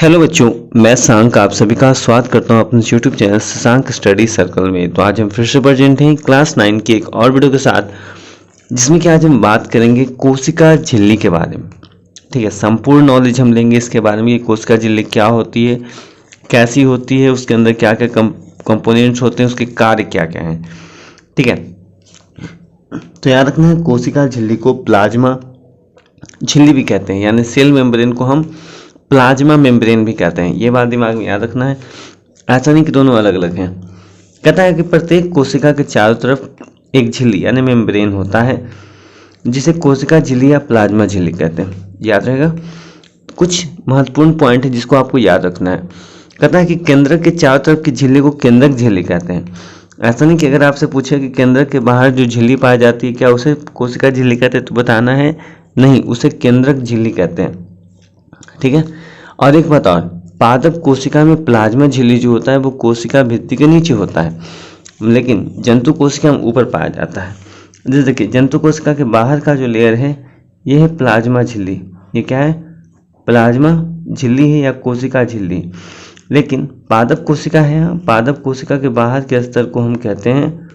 Hello बच्चों, मैं शशांक आप सभी का स्वागत करता हूं अपने YouTube channel Shashank study circle में। तो आज हम फिर से प्रेजेंट हैं क्लास 9 की एक और वीडियो के साथ, जिसमें कि आज हम बात करेंगे कोशिका झिल्ली के बारे में। ठीक है, संपूर्ण नॉलेज हम लेंगे इसके बारे में। कोशिका झिल्ली क्या होती है, कैसी होती है, उसके अंदर क्या क्या कंपोनेंट्स होते हैं, उसके कार्य क्या क्या हैं। ठीक है, तो याद रखना है कोशिका झिल्ली को प्लाज्मा झिल्ली भी कहते हैं, यानी सेल मेम्ब्रेन को हम प्लाज्मा मेम्ब्रेन भी कहते हैं। ये बात दिमाग में याद रखना है, ऐसा नहीं कि दोनों अलग अलग हैं। कहता है कि प्रत्येक कोशिका के चारों तरफ एक झिल्ली यानी मेम्ब्रेन होता है, जिसे कोशिका झिल्ली या प्लाज्मा झिल्ली कहते हैं। याद रहेगा। कुछ महत्वपूर्ण पॉइंट है जिसको आपको याद रखना है। कहता है कि केंद्रक के चारों तरफ की झिल्ली को केंद्रक झिल्ली कहते हैं। ऐसा नहीं कि अगर आपसे पूछे कि केंद्रक के बाहर जो झिल्ली पाई जाती है क्या उसे कोशिका झिल्ली कहते हैं, तो बताना है नहीं, उसे केंद्रक झिल्ली कहते हैं। ठीक है, और एक बात और, पादप कोशिका में प्लाज्मा झिल्ली जो होता है वो कोशिका भित्ति के नीचे होता है, लेकिन जंतु कोशिका में ऊपर पाया जाता है। जैसे देखिए, जंतु कोशिका के बाहर का जो लेयर है ये है प्लाज्मा झिल्ली। ये क्या है? प्लाज्मा झिल्ली है या कोशिका झिल्ली। लेकिन पादप कोशिका है, पादप कोशिका के बाहर के स्तर को हम कहते हैं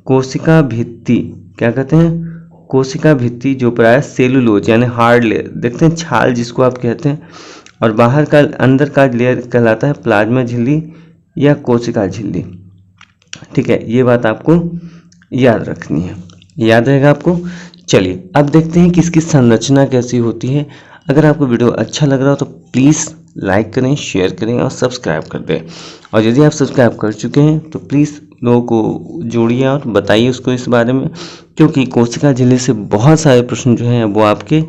कोशिका भित्ति। क्या कहते हैं? कोशिका भित्ति, जो प्राय सेलुलोज यानी हार्ड लेयर, देखते हैं छाल जिसको आप कहते हैं, और बाहर का अंदर का लेयर कहलाता है प्लाज्मा झिल्ली या कोशिका झिल्ली। ठीक है, ये बात आपको याद रखनी है, याद रहेगा आपको। चलिए अब देखते हैं कि इसकी संरचना कैसी होती है। अगर आपको वीडियो अच्छा लग रहा हो तो प्लीज़ लाइक करें, शेयर करें और सब्सक्राइब कर दें। और यदि आप सब्सक्राइब कर चुके हैं तो प्लीज़ लोगों को जोड़िए और बताइए उसको इस बारे में, क्योंकि कोशिका झिल्ली से बहुत सारे प्रश्न जो हैं वो आपके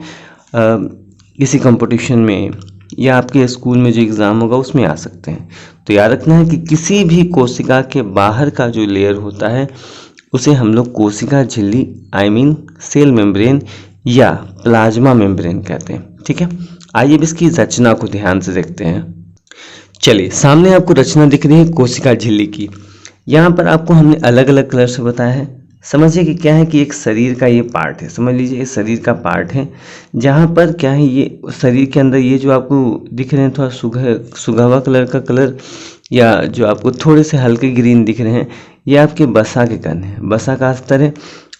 किसी कंपटीशन में या आपके स्कूल में जो एग्ज़ाम होगा उसमें आ सकते हैं। तो याद रखना है कि किसी भी कोशिका के बाहर का जो लेयर होता है उसे हम लोग कोशिका झिल्ली सेल मेम्ब्रेन या प्लाज्मा मेम्ब्रेन कहते हैं। ठीक है, आइए अब इसकी रचना को ध्यान से देखते हैं। चलिए, सामने आपको रचना दिख रही है कोशिका झिल्ली की। यहाँ पर आपको हमने अलग अलग कलर से बताया है। समझिए कि क्या है कि एक शरीर का ये पार्ट है, समझ लीजिए ये शरीर का पार्ट है, जहाँ पर क्या है ये शरीर के अंदर ये जो आपको दिख रहे हैं थोड़ा सुगहवा कलर का कलर, या जो आपको थोड़े से हल्के ग्रीन दिख रहे हैं, ये आपके वसा के कण हैं, वसा का स्तर है।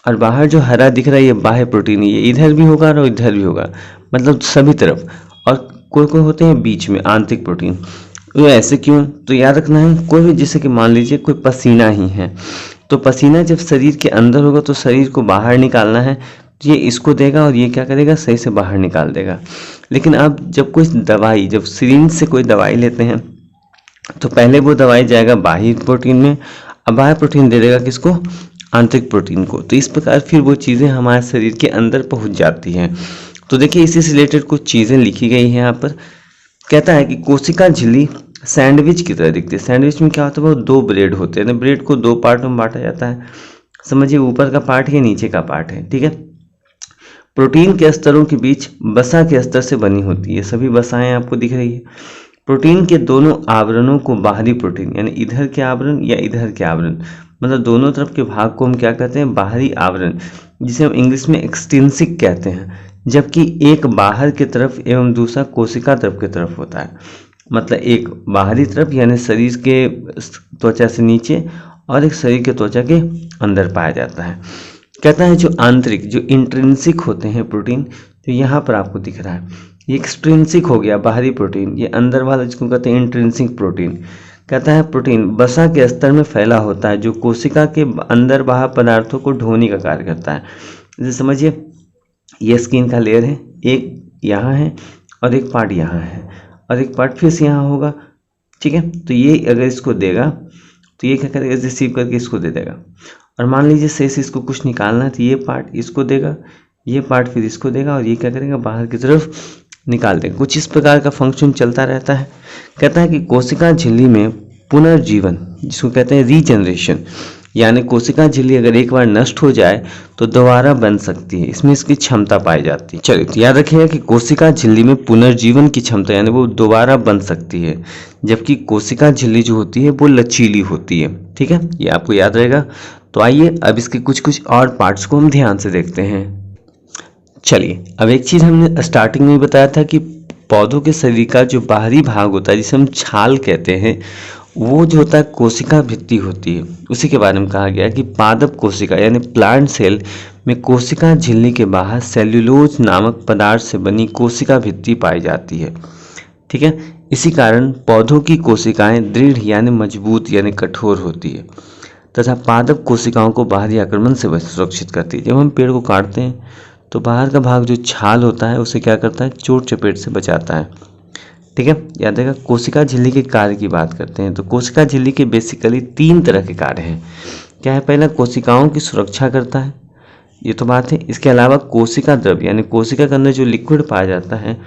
और बाहर जो हरा दिख रहा है ये बाह्य प्रोटीन है, ये इधर भी होगा और इधर भी होगा, मतलब सभी तरफ। और कोई कोई होते हैं बीच में आंतरिक प्रोटीन। तो ऐसे क्यों? तो याद रखना है, कोई भी जैसे कि मान लीजिए कोई पसीना ही है, तो पसीना जब शरीर के अंदर होगा तो शरीर को बाहर निकालना है, तो ये इसको देगा और ये क्या करेगा, सही से बाहर निकाल देगा। लेकिन अब जब कोई दवाई, जब सिरिंज से कोई दवाई लेते हैं तो पहले वो दवाई जाएगा बाह्य प्रोटीन में, अब बाह्य प्रोटीन दे देगा किसको? आंतरिक प्रोटीन को। तो इस प्रकार फिर वो चीज़ें हमारे शरीर के अंदर पहुंच जाती हैं। तो देखिए, इसी से रिलेटेड कुछ चीज़ें लिखी गई हैं यहाँ पर। कहता है कि कोशिका झिल्ली सैंडविच की तरह दिखती है। सैंडविच में क्या होता है, वो दो ब्रेड होते हैं, ब्रेड को दो पार्ट में बांटा जाता है। समझिए, ऊपर का पार्ट है, नीचे का पार्ट है। ठीक है, प्रोटीन के स्तरों के बीच वसा के स्तर से बनी होती है। सभी वसाएं आपको दिख रही है। प्रोटीन के दोनों आवरणों को बाहरी प्रोटीन यानी इधर के आवरण या इधर के आवरण, मतलब दोनों तरफ के भाग को हम क्या कहते हैं? बाहरी आवरण, जिसे हम इंग्लिश में एक्सट्रिंसिक कहते हैं। जबकि एक बाहर की तरफ एवं दूसरा कोशिका तरफ की तरफ होता है। मतलब एक बाहरी तरफ यानी शरीर के त्वचा से नीचे, और एक शरीर के त्वचा के अंदर पाया जाता है। कहता है जो आंतरिक, जो इंट्रिंसिक होते हैं प्रोटीन, तो यहाँ पर आपको दिख रहा है ये एक्सट्रिंसिक हो गया बाहरी प्रोटीन, ये अंदर वाला जिसको कहते हैं इंट्रिंसिक प्रोटीन। कहता है प्रोटीन वसा के स्तर में फैला होता है, जो कोशिका के अंदर बाहर पदार्थों को ढोने का कार्य करता है। जैसे समझिए, ये स्किन का लेयर है, एक यहाँ है और एक पार्ट यहाँ है और एक पार्ट फिर से यहाँ होगा। ठीक है, तो ये अगर इसको देगा तो ये क्या करेगा, रिसीव करके इसको दे देगा। और मान लीजिए शेष इसको कुछ निकालना है तो ये पार्ट इसको देगा, ये पार्ट फिर इसको देगा, और ये क्या करेगा, बाहर की तरफ निकाल देगा। कुछ इस प्रकार का फंक्शन चलता रहता है। कहता है कि कोशिका झिल्ली में पुनर्जीवन, जिसको कहते हैं रीजनरेशन, यानी कोशिका झिल्ली अगर एक बार नष्ट हो जाए तो दोबारा बन सकती है, इसमें इसकी क्षमता पाई जाती है। चलिए, तो याद रखिएगा कि कोशिका झिल्ली में पुनर्जीवन की क्षमता यानी वो दोबारा बन सकती है, जबकि कोशिका झिल्ली जो होती है वो लचीली होती है। ठीक है, ये आपको याद रहेगा। तो आइए अब इसके कुछ कुछ और पार्ट्स को हम ध्यान से देखते हैं। चलिए, अब एक चीज़ हमने स्टार्टिंग में बताया था कि पौधों के शरीर का जो बाहरी भाग होता है जिसे हम छाल कहते हैं, वो जो होता है कोशिका भित्ति होती है। उसी के बारे में कहा गया है कि पादप कोशिका यानी प्लांट सेल में कोशिका झिल्ली के बाहर सेल्यूलोज नामक पदार्थ से बनी कोशिका भित्ति पाई जाती है। ठीक है, इसी कारण पौधों की कोशिकाएं दृढ़ यानी मजबूत यानी कठोर होती है तथा पादप कोशिकाओं को बाहरी आक्रमण से सुरक्षित करती है। जब हम पेड़ को काटते हैं तो बाहर का भाग जो छाल होता है उसे क्या करता है, चोट चपेट से बचाता है। ठीक है, याद रखिएगा। कोशिका झिल्ली के कार्य की बात करते हैं तो कोशिका झिल्ली के बेसिकली 3 तरह के कार्य हैं। क्या है, पहला कोशिकाओं की सुरक्षा करता है, ये तो बात है। इसके अलावा कोशिका द्रव्य यानी कोशिका के अंदर जो लिक्विड पाया जाता है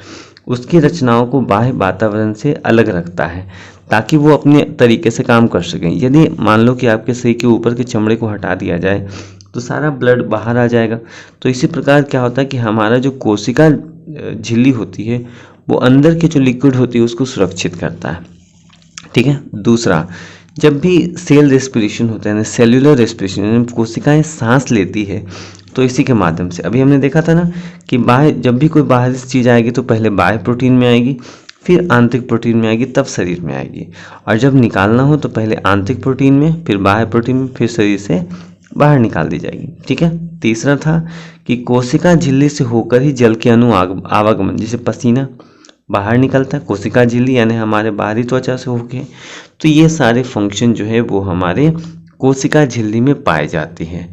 उसकी रचनाओं को बाह्य वातावरण से अलग रखता है ताकि वो अपने तरीके से काम कर सकें। यदि मान लो कि आपके शरीर के ऊपर के चमड़े को हटा दिया जाए तो सारा ब्लड बाहर आ जाएगा। तो इसी प्रकार क्या होता है कि हमारा जो कोशिका झिल्ली होती है वो अंदर की जो लिक्विड होती है उसको सुरक्षित करता है। ठीक है, दूसरा, जब भी सेल रेस्पिरेशन होता है, सेल्यूलर रेस्पिरेशन, कोशिकाएं सांस लेती है तो इसी के माध्यम से, अभी हमने देखा था ना कि जब भी कोई बाहरी चीज़ आएगी तो पहले बाह्य प्रोटीन में आएगी, फिर आंतरिक प्रोटीन में आएगी, तब शरीर में आएगी। और जब निकालना हो तो पहले आंतरिक प्रोटीन में, फिर बाह्य प्रोटीन में, फिर शरीर से बाहर निकाल दी जाएगी। ठीक है, तीसरा था कि कोशिका झिल्ली से होकर ही जल के अणु आवागमन, जैसे पसीना बाहर निकलता है कोशिका झिल्ली यानी हमारे बाहरी त्वचा से होके। तो ये सारे फंक्शन जो है वो हमारे कोशिका झिल्ली में पाए जाते हैं।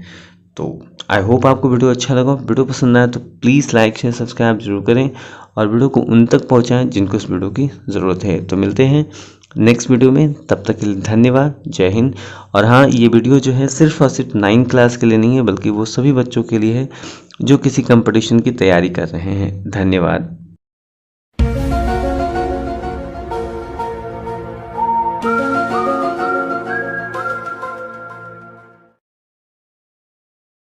तो आई होप आपको वीडियो अच्छा लगा। वीडियो पसंद आया तो प्लीज़ लाइक शेयर सब्सक्राइब जरूर करें और वीडियो को उन तक पहुंचाएं जिनको इस वीडियो की ज़रूरत है। तो मिलते हैं नेक्स्ट वीडियो में, तब तक के लिए धन्यवाद, जय हिंद। और हाँ, ये वीडियो जो है सिर्फ और सिर्फ 9 क्लास के लिए नहीं है बल्कि वो सभी बच्चों के लिए है जो किसी कंपटीशन की तैयारी कर रहे हैं। धन्यवाद।